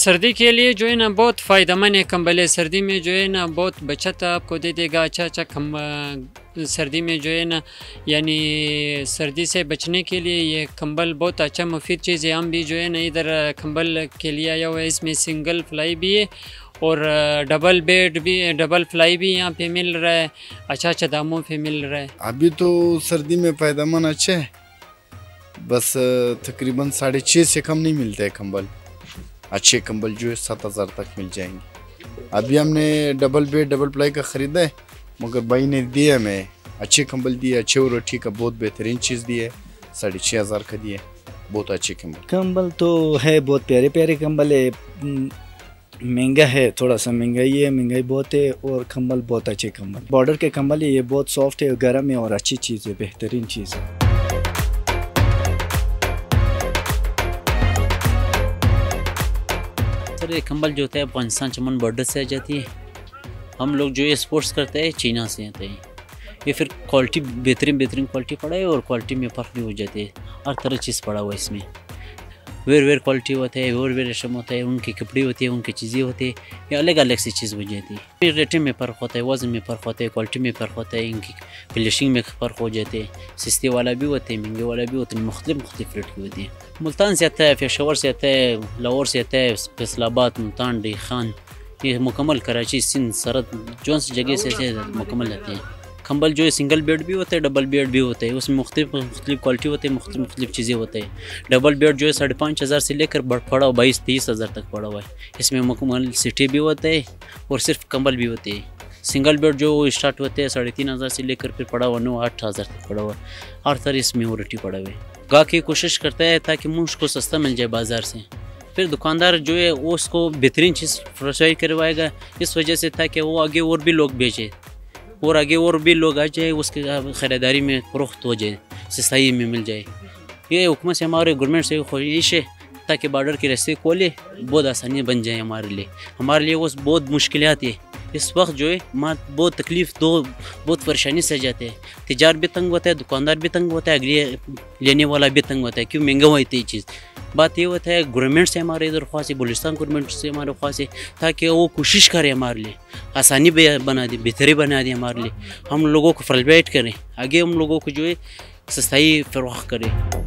सर्दी के लिए जो है ना बहुत फ़ायदेमंद है कंबल है। सर्दी में जो है ना बहुत बचत आपको दे देगा। अच्छा सर्दी में जो है ना यानी सर्दी से बचने के लिए ये कंबल बहुत अच्छा मुफीद चीज़ है। हम भी जो है ना इधर कंबल के लिए आया हुआ है। इसमें सिंगल फ्लाई भी है और डबल बेड भी, डबल फ्लाई भी यहाँ पे मिल रहा है। अच्छा दामों पे मिल रहा है। अभी तो सर्दी में फ़ायदेमंद अच्छे है, बस तकरीबन 6.5 से कम नहीं मिलते हैं कंबल। अच्छे कंबल जो है 7,000 तक मिल जाएंगे। अभी हमने डबल बेड डबल प्लाई का ख़रीदा है, मगर भाई ने दिया हमें अच्छे कंबल दिए, अच्छे और रोटी का बहुत बेहतरीन चीज़ दिए, 6,500 का दिए। बहुत अच्छे कंबल तो है, बहुत प्यारे प्यारे कंबल है। महंगा है, थोड़ा सा महंगाई है, महंगाई बहुत है। और कंबल बहुत अच्छे कंबल, बॉर्डर के कंबल है, ये बहुत सॉफ्ट है, गर्म है और अच्छी चीज़ है, बेहतरीन चीज़ है। सर ये कंबल जो होता है पाकिस्तान चमन बॉर्डर से आ जाती है। हम लोग जो ये स्पोर्ट्स करते हैं चाइना से आते हैं। ये फिर क्वालिटी बेहतरीन क्वालिटी पड़ा है और क्वालिटी में फ़र्क भी हो जाती है। हर तरह चीज़ पड़ा हुआ है इसमें। वेर क्वालिटी होता है, वेर रेशम होता है, उनके कपड़े होते हैं, उनकी चीज़ें होती है। ये अलग अलग सी चीज़ हो जाती है। फिर रेटिंग में फ़र्क होता है, वज़न में फ़र्क होता है, क्वालिटी में फ़र्क होता है, इनकी फिनिशिंग में फ़र्क हो जाते हैं। सस्ते वाला भी होते हैं, महंगे वाला भी होते हैं, मुख्तलिफ रेट के होते हैं। मुल्तान से आता है, पेशावर से आता है, लाहौर से आता है, फैसलाबाद, मुल्तान, डी खान, ये मुकम्मल कराची, सिंध, सरहद जो सी जगह से मुकम्मल आते हैं। कंबल जो है सिंगल बेड भी होता है, डबल बेड भी होता है। उसमें मुख्तलिफ क्वालिटी होती है, मुख्तलिफ चीज़ें होती है। डबल बेड जो है 5,500 से लेकर पड़ा हुआ 22-23 तक पड़ा हुआ है। इसमें मुकम्मल सिटी भी होता है और सिर्फ कंबल भी होते हैं। सिंगल बेड जो स्टार्ट होते हैं 3,500 से लेकर फिर पड़ा हुआ 9-8,000 तक पड़ा हुआ है। हर तरह इसमें वैरायटी पड़ा हुआ है। गाहक कोशिश करता है ताकि मुझको सस्ता मिल जाए बाज़ार से। फिर दुकानदार जो है वो उसको बेहतरीन चीज़ प्रोवाइड करवाएगा, इस वजह से ताकि वो आगे और भी लोग बेचे और आगे और भी लोग आ जाए, उसकी ख़रीदारी में फ़रोख्त हो जाए, सस्ताई में मिल जाए। ये हुकूमत से, हमारे गवर्नमेंट से ख्वाहिश है ताकि बॉर्डर के रास्ते खोले, बहुत आसानी बन जाए हमारे लिए वो बहुत मुश्किलात है। इस वक्त जो है बहुत तकलीफ़ बहुत परेशानी से जाते हैं। तिजार भी तंग होता है, दुकानदार भी तंग होता है, अगले लेने वाला भी तंग होता है। क्यों महंगा होती है चीज़। बात ये होता है गवर्नमेंट से हमारे इधर ख्वास है, बलूचिस्तान गवर्नमेंट से हमारे ख्वास है ताकि वो कोशिश करे हमारे लिए आसानी बना दे, बेहतरी बना दे हमारे लिए। हम लोगों को फैसिलिटेट करें, आगे हम लोगों को जो है सस्ताई फरोख्त करें।